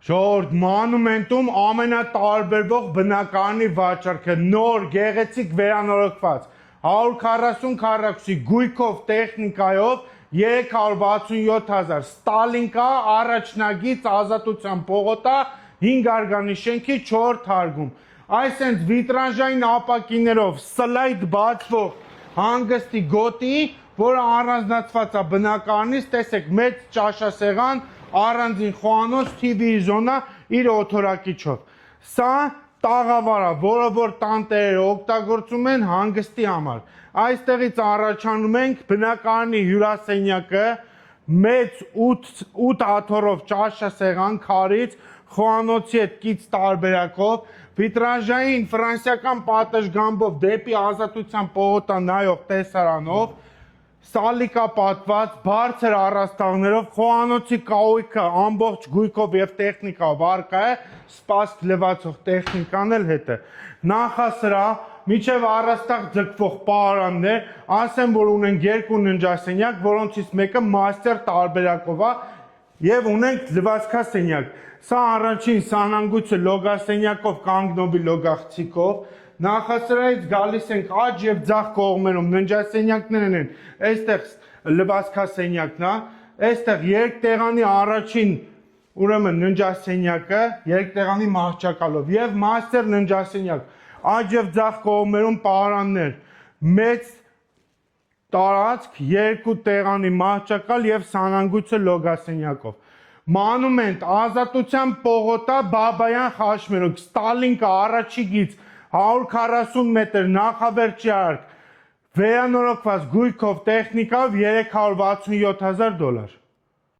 Ժողովուրդ, մանումենտում ամենատարբերվող բնակարանի վաճառքը նոր, գեղեցիկ վերանորոգված 140 քառակուսի գույքով տեխնիկայով 367,000 Ստալինկա առաջնագիծ Ազատության պողոտա 5 արգանի շենքի 4 թարգում այս հենց վիտրաժային ապակիներով սլայդ բացվող հանգստի գոտի, որը առանձնացված է բնակարանից, տեսեք մեծ ճաշասեղան, առանձին խոհանոց, TV զոնա իր օթորակիչով։ Սա տաղավար է, որը որ տանտերերը օգտագործում են հանգստի համար։ Այստեղից առաջանում ենք բնակարանի հյուրասենյակը, մեծ 8 աթոռով ճաշասեղան քարից, խոհանոցի հետ կից տարբերակով, վիտրաժային ֆրանսիական պատշգամբով դեպի Ազատության պողոտա նայող տեսարանով, սալիկա պատված, բարձր առաստաղներով, խոհանոցի կահույքը ամբողջ գույքով և տեխնիկա վարկա է, սպասք լվացող տեխնիկան էլ հետ է։ Նախասրահ, մինչև առաստաղ ձգվող պահարաններ, ասեմ, որ ունենք 2 ննջասենյակ, որոնցից մեկը մաստեր տարբերակով է և ունենք լվացքասենյակ։ Սա առաջին սանանգույցը լոգասենյակով կանգնովի լոգաղցիկով, նախասրահից գալիս ենք աջ և ձախ կողմերում ննջասենյակներն են, այստեղ լվացքասենյակն է, այստեղ երկտեղանի առաջին ուրեմն ննջասենյակը, երկտեղանի մահճակալով և մաստեր ննջասենյակ, աջ և ձախ կողմերում պահարաններ, մեծ տարածք, 2 տեղանի մահճակալ և սանանգույցը լոգասենյակով։ Մանումենտ, Ազատության պողոտա, Բաբայան խաչմերուկ, Ստալինկա առաջի գիծ, 140 մետր նախավերջի արկ, վերանորոգված գույքով տեխնիկով $367,000